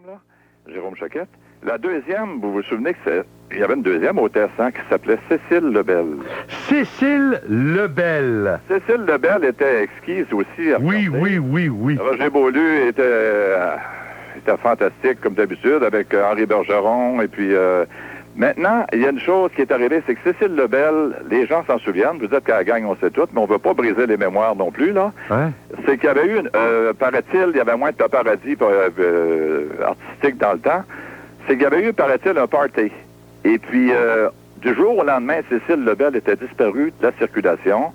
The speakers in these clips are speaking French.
là, Jérôme Choquette. La deuxième, vous vous souvenez qu'il y avait une deuxième hôtesse qui s'appelait Cécile Lebel. Cécile Lebel. Cécile Lebel était exquise aussi. Oui. Roger Beaulieu était fantastique, comme d'habitude, avec Henri Bergeron. Et puis, maintenant, il y a une chose qui est arrivée, c'est que Cécile Lebel, les gens s'en souviennent, vous dites qu'à la gang, on sait tout, mais on ne veut pas briser les mémoires non plus, là. Hein? C'est qu'il y avait eu, paraît-il, il y avait moins de paparazzi artistique dans le temps. C'est qu'il y avait eu, paraît-il, un party. Et puis, du jour au lendemain, Cécile Lebel était disparue de la circulation.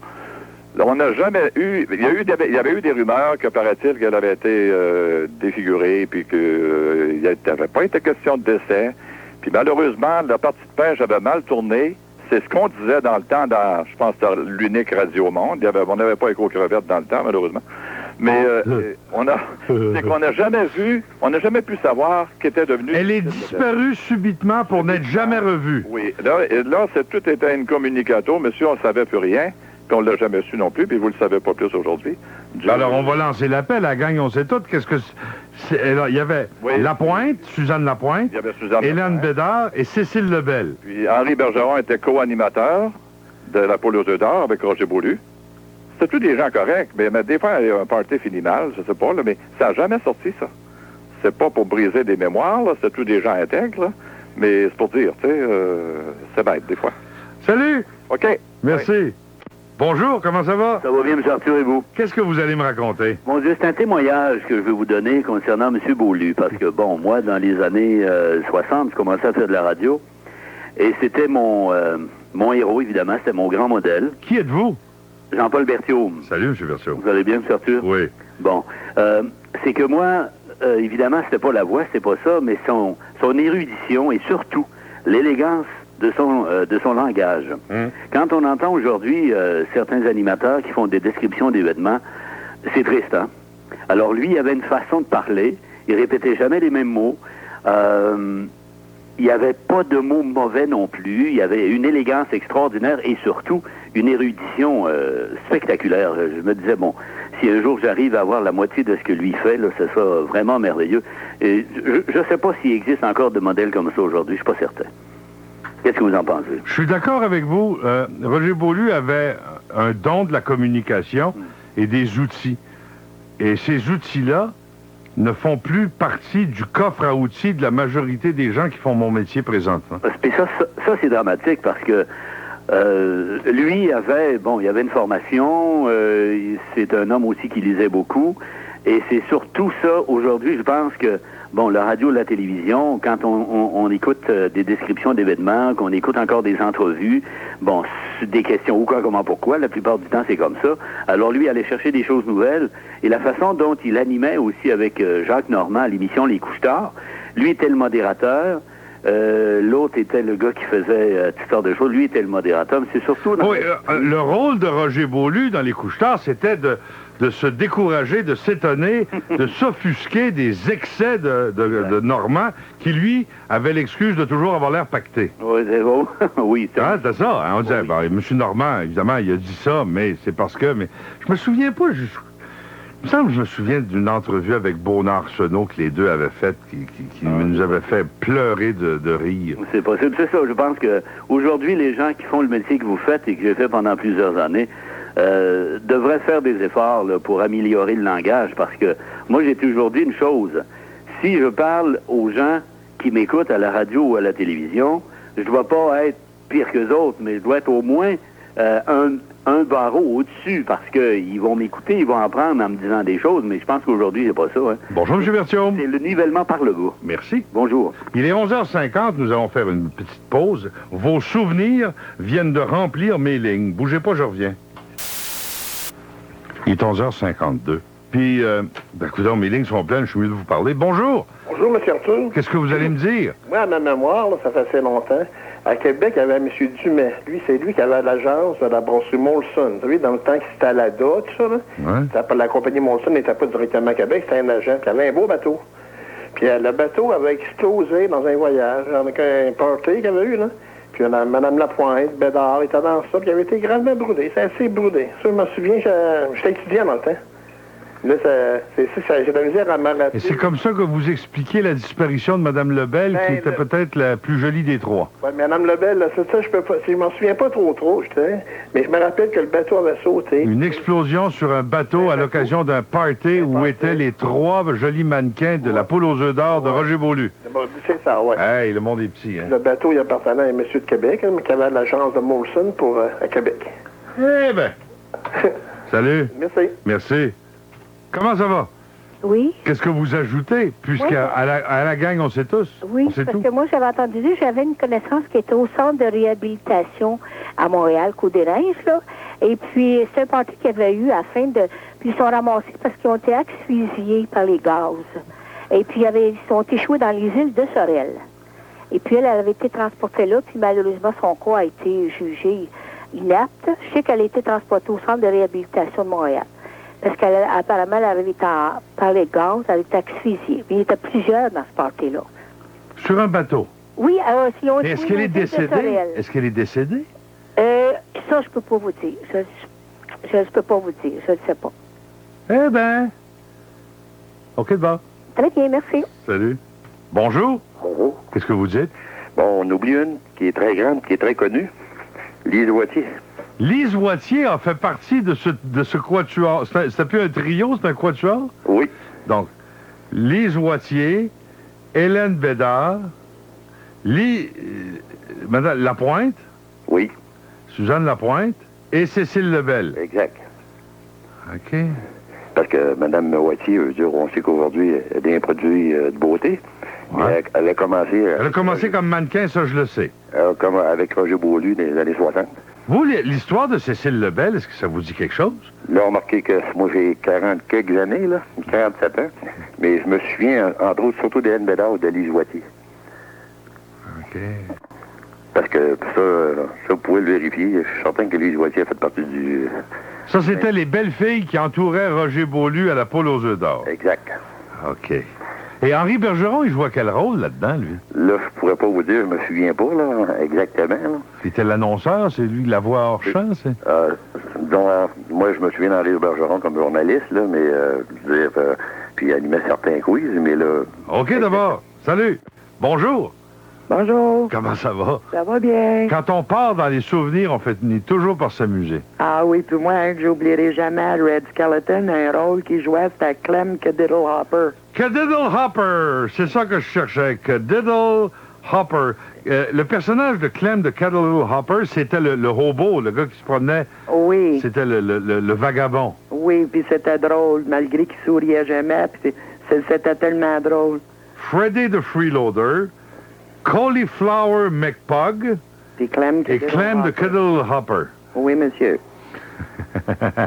Là, on n'a jamais eu... Il y avait eu des rumeurs que, paraît-il, qu'elle avait été défigurée, puis qu'il n'avait pas été question de décès. Puis malheureusement, la partie de pêche avait mal tourné. C'est ce qu'on disait dans le temps, je pense que c'était l'unique radio au monde. On n'avait pas Éco-Crevette dans le temps, malheureusement. Mais c'est qu'on n'a jamais vu, on n'a jamais pu savoir qu'était devenue... Elle est disparue subitement pour n'être jamais revue. Oui. Là tout était incommunicato. Monsieur, on ne savait plus rien. Puis on ne l'a jamais su non plus, puis vous ne le savez pas plus aujourd'hui. Alors, on va lancer l'appel. La gang, on sait tout. Qu'est-ce que... Il y avait Lapointe, Suzanne Lapointe, il y avait Suzanne Hélène Bédard et Cécile Lebel. Puis Henri Bergeron était co-animateur de la Poule aux œufs d'or avec Roger Beaulieu. C'était tous des gens corrects, mais des fois, il y a un party fini mal, je sais pas, là, mais ça n'a jamais sorti, ça. C'est pas pour briser des mémoires, là, c'est tous des gens intègres, là, mais c'est pour dire, tu sais, c'est bête, des fois. Salut! OK. Merci. Oui. Bonjour, comment ça va? Ça va bien, M. Arthur, et vous? Qu'est-ce que vous allez me raconter? Mon Dieu, c'est un témoignage que je vais vous donner concernant M. Beaulieu, parce que, bon, moi, dans les années 60, je commençais à faire de la radio, et c'était mon héros, évidemment, c'était mon grand modèle. Qui êtes-vous? Jean-Paul Berthiaume. Salut, M. Berthiaume. Vous allez bien, M. Arthur? Oui. Bon, c'est que moi, évidemment, c'était pas la voix, c'était pas ça, mais son érudition et surtout l'élégance de son langage. Quand on entend aujourd'hui certains animateurs qui font des descriptions d'événements, c'est triste, hein? Alors lui, il avait une façon de parler, il répétait jamais les mêmes mots, il n'y avait pas de mots mauvais non plus, il y avait une élégance extraordinaire et surtout une érudition spectaculaire. Je me disais, bon, si un jour j'arrive à avoir la moitié de ce que lui fait, là, ce sera vraiment merveilleux. Et je ne sais pas s'il existe encore de modèles comme ça aujourd'hui, je ne suis pas certain. Qu'est-ce que vous en pensez? Je suis d'accord avec vous. Roger Beaulieu avait un don de la communication et des outils. Et ces outils-là ne font plus partie du coffre à outils de la majorité des gens qui font mon métier présentement. Et ça c'est dramatique parce que lui il avait une formation, c'est un homme aussi qui lisait beaucoup, et c'est surtout ça, aujourd'hui, je pense que, bon, la radio, la télévision, quand on écoute des descriptions d'événements, qu'on écoute encore des entrevues, bon, des questions ou quoi, comment, pourquoi, la plupart du temps, c'est comme ça. Alors, lui, allait chercher des choses nouvelles, et la façon dont il animait aussi avec Jacques Normand à l'émission Les Couche-Tard, lui était le modérateur, l'autre était le gars qui faisait toutes sortes de choses, lui était le modérateur, mais c'est surtout... Oui, le rôle de Roger Beaulieu dans Les Couche-Tard, c'était de se décourager, de s'étonner, de s'offusquer des excès de Normand, qui, lui, avait l'excuse de toujours avoir l'air pacté. Oui, c'est bon. Oui, c'est c'est ça. Hein? On disait, oui. M. Normand, évidemment, il a dit ça, mais c'est parce que... Mais je me souviens pas... Il me semble que je me souviens d'une entrevue avec Beaunard-Arsenault que les deux avaient faite, qui nous avait fait pleurer de rire. C'est possible. C'est ça. Je pense que aujourd'hui, les gens qui font le métier que vous faites et que j'ai fait pendant plusieurs années, devrait faire des efforts là, pour améliorer le langage, parce que moi j'ai toujours dit une chose, si je parle aux gens qui m'écoutent à la radio ou à la télévision, je dois pas être pire qu'eux autres, mais je dois être au moins un barreau au-dessus, parce qu'ils vont m'écouter, ils vont apprendre en me disant des choses, mais je pense qu'aujourd'hui c'est pas ça. Hein. Bonjour M. Berthiaume. C'est le nivellement par le bas. Merci. Bonjour. Il est 11h50, nous allons faire une petite pause. Vos souvenirs viennent de remplir mes lignes. Bougez pas, je reviens. Il est 11h52. Puis, écoutez, mes lignes sont pleines, je suis mieux de vous parler. Bonjour! Bonjour, M. Arthur. Qu'est-ce que vous allez me dire? Moi, à ma mémoire, là, ça fait assez longtemps, à Québec, il y avait M. Dumais. Lui, c'est lui qui avait l'agence de la brasserie Molson. Vous savez, dans le temps que c'était à la DA, tout ça, là. Ouais. La compagnie Molson n'était pas directement à Québec, c'était un agent. Puis il avait un beau bateau. Puis le bateau avait explosé dans un voyage, avec un party qu'il y avait eu, là. Puis Mme Lapointe, Bédard, était dans ça, puis il avait été gravement brûlé. C'est assez brûlé. Ça, je m'en souviens, j'étais étudiant dans le temps. Là, c'est ça, j'ai de la misère à m'en rappeler. Et c'est comme ça que vous expliquez la disparition de Mme Lebel, qui était peut-être la plus jolie des trois. Oui, Mme Lebel, là, ça, je peux pas. Je m'en souviens pas trop, je sais. Mais je me rappelle que le bateau avait sauté. Une explosion sur un bateau à l'occasion d'un party où étaient les trois jolis mannequins de la poule aux œufs d'or de Roger Beaulieu. C'est ça, oui. Hey, le monde est petit, hein? Le bateau, il appartenait à un monsieur de Québec, qui avait l'agence de Molson à Québec. Eh ben. Salut. Merci. Merci. Comment ça va? Oui. Qu'est-ce que vous ajoutez? Puisqu'à à la gang, on sait tous. Oui, on sait parce tout. que moi, j'avais entendu dire, j'avais une connaissance qui était au centre de réhabilitation à Montréal, Côte-des-Neiges, là. Et puis, c'est un parti qu'il y avait eu à la fin de... Puis, ils sont ramassés parce qu'ils ont été asphyxiés par les gaz. Et puis, ils sont échoués dans les îles de Sorel. Et puis, elle avait été transportée là, puis malheureusement, son corps a été jugé inapte. Je sais qu'elle a été transportée au centre de réhabilitation de Montréal. Parce qu'apparemment, elle avait été par les gaz, elle était asphyxiée. Il y était plusieurs dans ce party-là. Sur un bateau? Oui, si on... Est-ce qu'elle est décédée? Est-ce qu'elle est décédée? Ça, je peux pas vous dire. Je peux pas vous dire. Je ne sais pas. Eh ben. OK, bon. Très bien, merci. Salut. Bonjour. Bonjour. Qu'est-ce que vous dites? Bon, on oublie une qui est très grande, qui est très connue. Lise Wattier. Lise Wattier a fait partie de ce quatuor. C'était plus un trio, c'est un quatuor? Oui. Donc, Lise Wattier, Hélène Bédard, Madame Lapointe. Oui. Suzanne Lapointe et Cécile Lebel. Exact. OK. Parce que Mme Wattier, on sait qu'aujourd'hui, elle a un produit de beauté. Ouais. Mais elle a commencé... Elle a commencé comme mannequin, ça je le sais. Comme avec Roger Beaulieu dans les années 60. Vous, l'histoire de Cécile Lebel, est-ce que ça vous dit quelque chose? Là, remarquez que moi, j'ai 40 quelques années, là, 47 ans. Mais je me souviens, entre autres, surtout d'Hélène Bédard ou de Lise Wattier. OK. Parce que ça, vous pouvez le vérifier. Je suis certain que Lise Wattier a fait partie du... Ça, c'était les belles filles qui entouraient Roger Beaulieu à la poule aux œufs d'or. Exact. OK. Et Henri Bergeron, il jouait quel rôle là-dedans, lui? Là, je pourrais pas vous dire, je me souviens pas, là, exactement. Là. C'était l'annonceur, c'est lui, la voix hors champ, c'est? Moi, je me souviens d'Henri Bergeron comme journaliste, là, mais, je veux dire, puis il animait certains quiz, mais là... OK, d'abord. Salut. Bonjour. Bonjour. Comment ça va? Ça va bien. Quand on part dans les souvenirs, on finit toujours par s'amuser. Ah oui, puis moi, que j'oublierai jamais Red Skeleton, un rôle qu'il jouait, c'était Clem Cadiddle Hopper. Cadiddle Hopper, c'est ça que je cherchais. Cadiddle Hopper. Le personnage de Clem de Cadiddle Hopper, c'était le hobo, le gars qui se promenait. Oui. C'était le vagabond. Oui, puis c'était drôle, malgré qu'il souriait jamais, puis c'était tellement drôle. Freddy the Freeloader, Cauliflower McPug Puis Clem et Clem de Cadiddle Hopper. Oui, monsieur.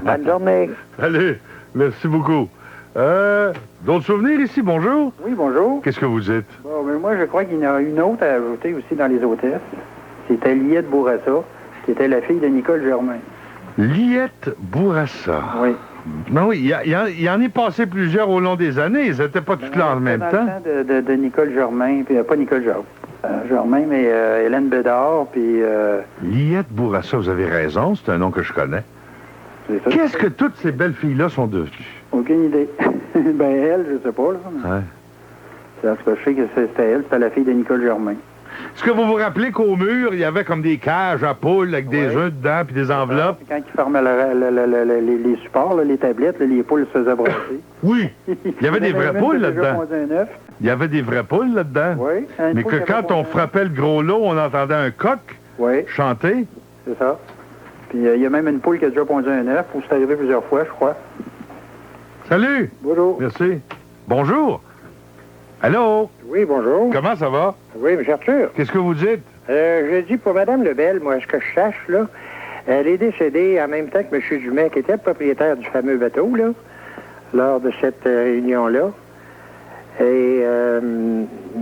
Bonne journée. Allez, merci beaucoup. D'autres souvenirs ici, bonjour? Oui, bonjour. Qu'est-ce que vous dites? Bon, mais moi, je crois qu'il y en a une autre à ajouter aussi dans les hôtesses. C'était Liette Bourassa, qui était la fille de Nicole Germain. Liette Bourassa. Oui. Ben oui, il y en est passé plusieurs au long des années. Ils n'étaient pas toutes là en même dans temps. le temps de Nicole Germain, puis pas Nicole Germain, mais Hélène Bédard, puis... Liette Bourassa, vous avez raison, c'est un nom que je connais. Qu'est-ce que toutes ces belles filles-là sont devenues? Aucune idée. Ben, elle, je sais pas, là. Ouais. C'est parce que je sais que c'était elle, c'était la fille de Nicole Germain. Est-ce que vous vous rappelez qu'au mur, il y avait comme des cages à poules avec des œufs dedans puis des enveloppes? Puis quand ils fermaient les supports, là, les tablettes, là, les poules se faisaient brasser. Oui. Il y avait des vraies poules là-dedans. Il y avait des vraies poules là-dedans. Oui. Mais que quand on frappait le gros lot, on entendait un coq chanter. C'est ça. Puis il y a même une poule qui a déjà pondu un œuf, où c'est arrivé plusieurs fois, je crois. Salut! Bonjour. Merci. Bonjour! Allô? Oui, bonjour. Comment ça va? Oui, M. Arthur. Qu'est-ce que vous dites? Je dis pour Mme Lebel, moi, ce que je sache, là, elle est décédée en même temps que M. Dumais, qui était le propriétaire du fameux bateau, là, lors de cette réunion-là. Et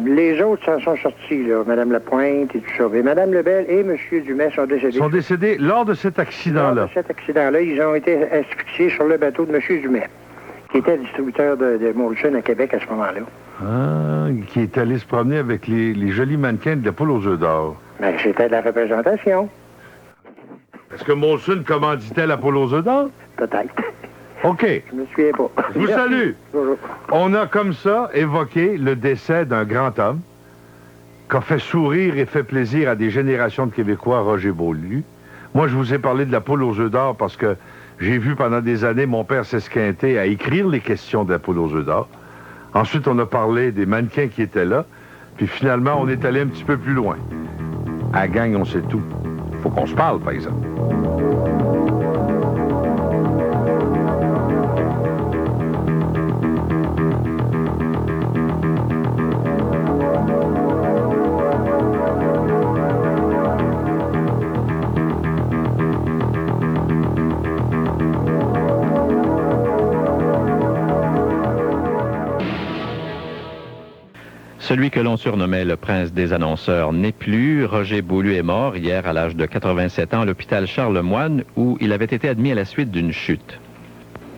les autres s'en sont sortis, là, Mme Lapointe et tout ça. Mais Mme Lebel et M. Dumais sont décédés. Ils sont décédés lors de cet accident-là. Lors de cet accident-là, ils ont été asphyxiés sur le bateau de M. Dumais, qui était distributeur de Molson à Québec à ce moment-là. Ah, qui est allé se promener avec les jolis mannequins de la poule aux œufs d'or. Mais c'était de la représentation. Est-ce que Molson commanditait la poule aux œufs d'or? Peut-être. OK. Je me souviens pas. Je vous salue. Bonjour. On a comme ça évoqué le décès d'un grand homme qui a fait sourire et fait plaisir à des générations de Québécois, Roger Beaulieu. Moi, je vous ai parlé de la poule aux œufs d'or parce que j'ai vu pendant des années mon père s'esquinter à écrire les questions de la poule aux œufs d'or. Ensuite, on a parlé des mannequins qui étaient là. Puis finalement, on est allé un petit peu plus loin. À la gang, on sait tout. Faut qu'on se parle, par exemple. Celui que l'on surnommait le prince des annonceurs n'est plus. Roger Beaulieu est mort hier à l'âge de 87 ans à l'hôpital Charlemagne où il avait été admis à la suite d'une chute.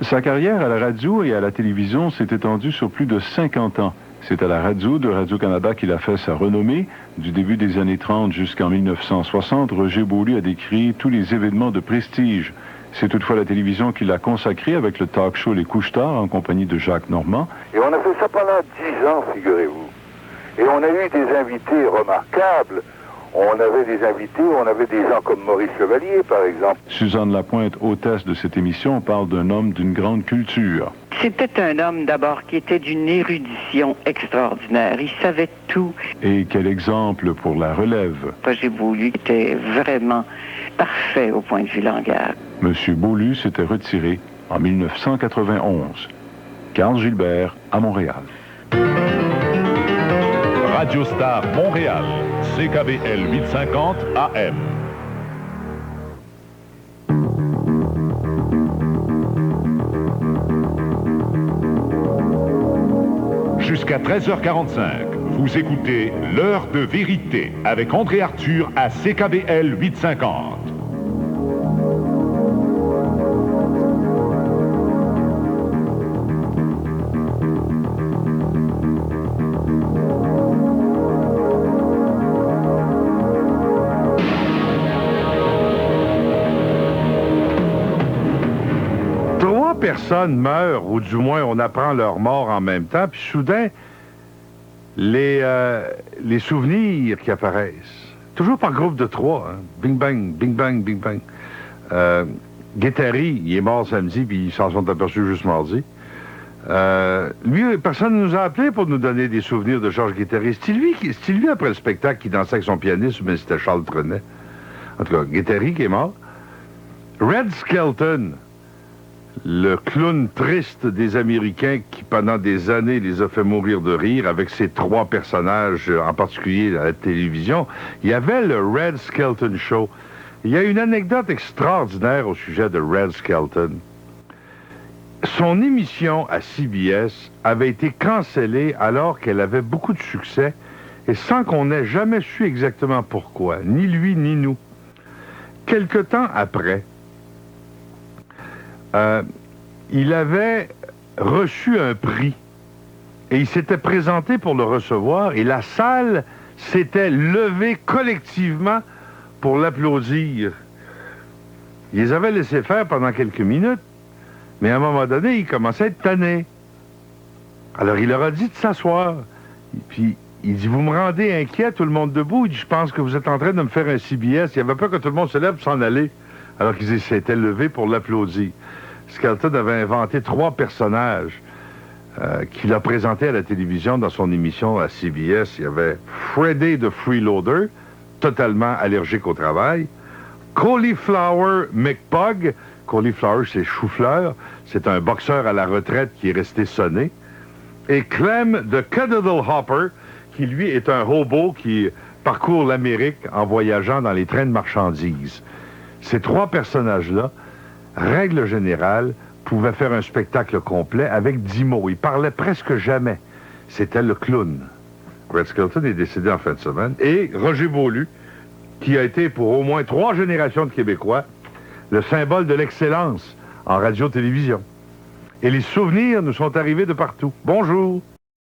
Sa carrière à la radio et à la télévision s'est étendue sur plus de 50 ans. C'est à la radio de Radio-Canada qu'il a fait sa renommée. Du début des années 30 jusqu'en 1960, Roger Beaulieu a décrit tous les événements de prestige. C'est toutefois la télévision qui l'a consacré avec le talk show Les Couche-Tard en compagnie de Jacques Normand. Et on a fait ça pendant 10 ans, figurez-vous. Et on a eu des invités remarquables. On avait des invités, on avait des gens comme Maurice Chevalier, par exemple. Suzanne Lapointe, hôtesse de cette émission, parle d'un homme d'une grande culture. C'était un homme d'abord qui était d'une érudition extraordinaire. Il savait tout. Et quel exemple pour la relève. Roger Beaulieu était vraiment parfait au point de vue langage. Monsieur Beaulieu s'était retiré en 1991. Carl Gilbert à Montréal. Radio Star Montréal, CKVL 850 AM. Jusqu'à 13h45, vous écoutez L'heure de vérité avec André Arthur à CKVL 850. Personnes meurent, ou du moins on apprend leur mort en même temps, puis soudain, les souvenirs qui apparaissent, toujours par groupe de 3, hein. Bing bang, bing bang, bing bang. Guettari, il est mort samedi, puis ils s'en sont aperçus juste mardi. Lui, personne ne nous a appelé pour nous donner des souvenirs de Georges Guettari. C'est lui après le spectacle qui dansait avec son pianiste, mais c'était Charles Trenet. En tout cas, Guettari qui est mort. Red Skelton, le clown triste des Américains qui, pendant des années, les a fait mourir de rire avec ses 3 personnages, en particulier à la télévision. Il y avait le Red Skelton Show. Il y a une anecdote extraordinaire au sujet de Red Skelton. Son émission à CBS avait été cancellée alors qu'elle avait beaucoup de succès et sans qu'on ait jamais su exactement pourquoi, ni lui ni nous. Quelque temps après, il avait reçu un prix et il s'était présenté pour le recevoir et la salle s'était levée collectivement pour l'applaudir. Ils les avaient laissé faire pendant quelques minutes, mais à un moment donné, il commençait à être tanné. Alors il leur a dit de s'asseoir. Et puis il dit, vous me rendez inquiet, tout le monde debout. Il dit, je pense que vous êtes en train de me faire un CBS. Il avait peur que tout le monde se lève pour s'en aller. Alors qu'ils s'étaient levés pour l'applaudir. Skelton avait inventé 3 personnages qu'il a présentés à la télévision dans son émission à CBS. Il y avait Freddy the Freeloader, totalement allergique au travail. Cauliflower McPug. Cauliflower, c'est chou-fleur. C'est un boxeur à la retraite qui est resté sonné. Et Clem the Cuddle Hopper, qui lui est un hobo qui parcourt l'Amérique en voyageant dans les trains de marchandises. Ces 3 personnages-là, règle générale, pouvaient faire un spectacle complet avec 10 mots. Ils parlaient presque jamais. C'était le clown. Red Skelton est décédé en fin de semaine. Et Roger Beaulieu, qui a été pour au moins 3 générations de Québécois le symbole de l'excellence en radio-télévision. Et les souvenirs nous sont arrivés de partout. Bonjour!